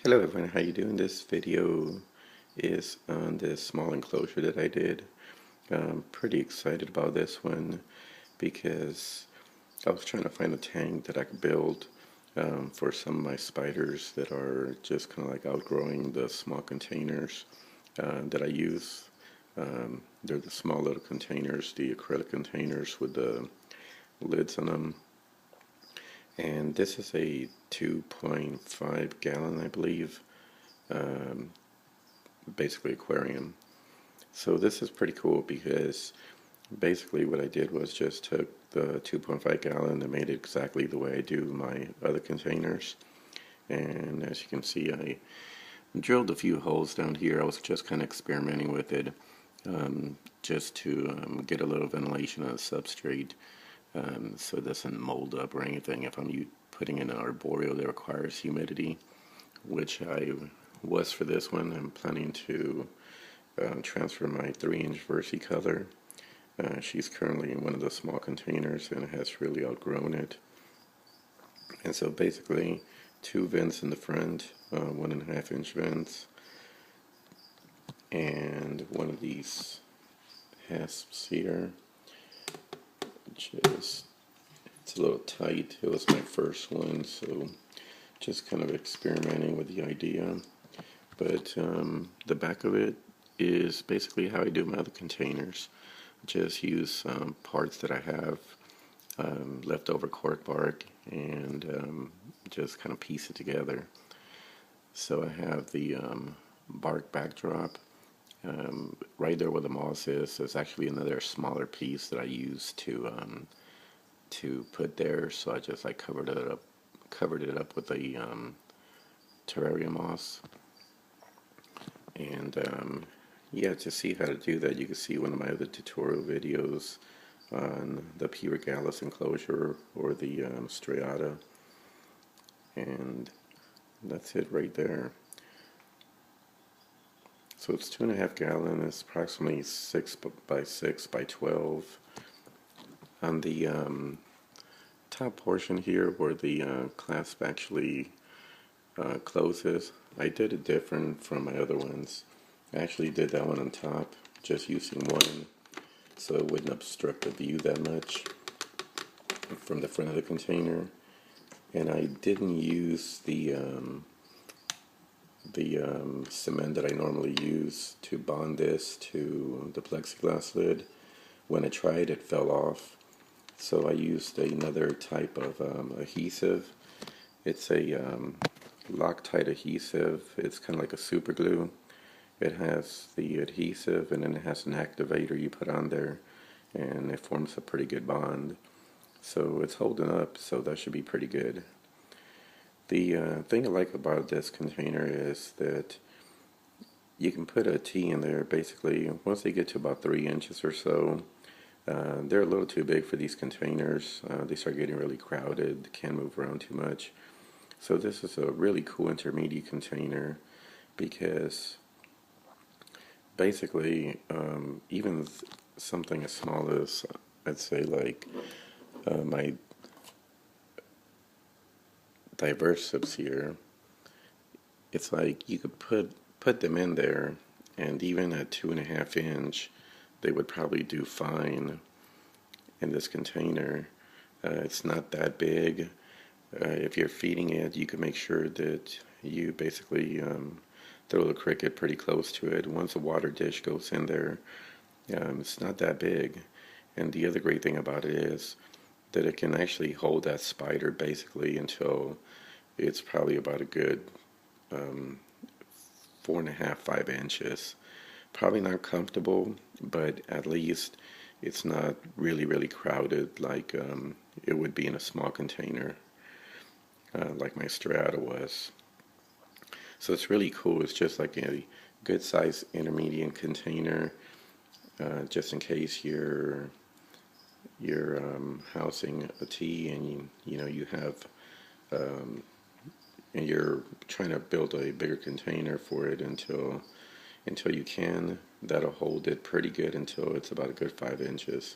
Hello everyone, how you doing? This video is on this small enclosure that I did. I'm pretty excited about this one because I was trying to find a tank that I could build for some of my spiders that are just kind of like outgrowing the small containers that I use. They're the small little containers, the acrylic containers with the lids on them. And this is a 2.5 gallon, I believe, basically aquarium. So this is pretty cool because basically what I did was just took the 2.5 gallon and made it exactly the way I do my other containers. And as you can see, I drilled a few holes down here. I was just kind of experimenting with it just to get a little ventilation on the substrate so it doesn't mold up or anything. If I'm putting in an arboreal that requires humidity, which I was for this one, I'm planning to transfer my 3-inch versicolor. She's currently in one of the small containers and has really outgrown it. And so basically 2 vents in the front, 1.5-inch vents, and one of these hasps here, which is, it's a little tight. It was my first one, so just kind of experimenting with the idea. But the back of it is basically how I do my other containers. Just use parts that I have, leftover cork bark, and just kind of piece it together. So I have the bark backdrop. Right there where the moss is, there's actually another smaller piece that I use to put there. So I just like covered it up with the terrarium moss. And yeah, to see how to do that, you can see one of my other tutorial videos on the P. regalis enclosure or the striata, and that's it right there. So it's 2.5 gallon. It's approximately 6 by 6 by 12. On the top portion here, where the clasp actually closes, I did it different from my other ones. I actually did that one on top, just using one, so it wouldn't obstruct the view that much from the front of the container. And I didn't use the cement that I normally use to bond this to the plexiglass lid. When I tried, it fell off. So I used another type of adhesive. It's a Loctite adhesive. It's kind of like a super glue. It has the adhesive and then it has an activator you put on there, and it forms a pretty good bond. So it's holding up, so that should be pretty good. The thing I like about this container is that you can put a T in there. Basically, once they get to about 3 inches or so, they're a little too big for these containers. They start getting really crowded, can't move around too much. So this is a really cool intermediate container because basically even something as small as, I'd say, like my diversives here, it's like you could put them in there, and even at 2.5 inch they would probably do fine in this container. It's not that big. If you're feeding it, you can make sure that you basically throw the cricket pretty close to it. Once a water dish goes in there, it's not that big. And the other great thing about it is that it can actually hold that spider basically until it's probably about a good 4.5, 5 inches. Probably not comfortable, but at least it's not really crowded like it would be in a small container like my striata was. So it's really cool. It's just like a good size intermediate container, just in case you're housing a tea and you have and you're trying to build a bigger container for it until you can. That'll hold it pretty good until it's about a good 5 inches.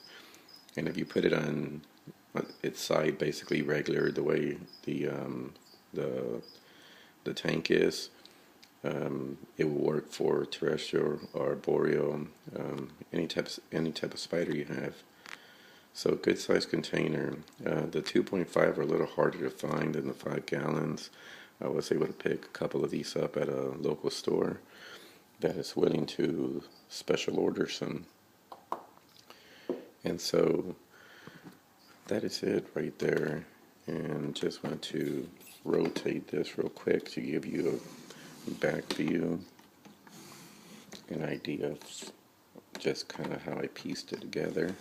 And if you put it on its side basically regular, the way the tank is, It will work for terrestrial or arboreal, any type of spider you have. So good size container. The 2.5 are a little harder to find than the 5 gallons. I was able to pick a couple of these up at a local store that is willing to special order some. And so that is it right there. And just want to rotate this real quick to give you a back view, an idea of just kind of how I pieced it together.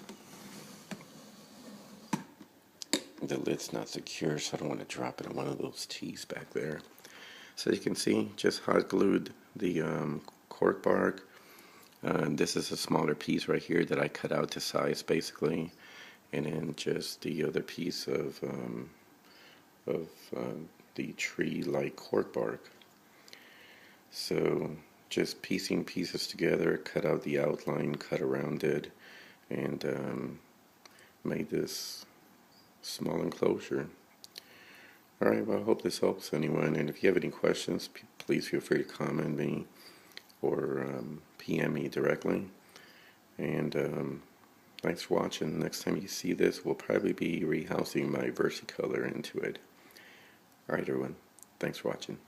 The lid's not secure, so I don't want to drop it in one of those tees back there. So you can see, just hot glued the cork bark. This is a smaller piece right here that I cut out to size basically, and then just the other piece of the tree-like cork bark. So just piecing pieces together, cut out the outline, cut around it, and made this small enclosure. Alright, well, I hope this helps anyone, and if you have any questions, please feel free to comment me or PM me directly. And thanks for watching. Next time you see this, we'll probably be rehousing my versicolor into it. Alright everyone, thanks for watching.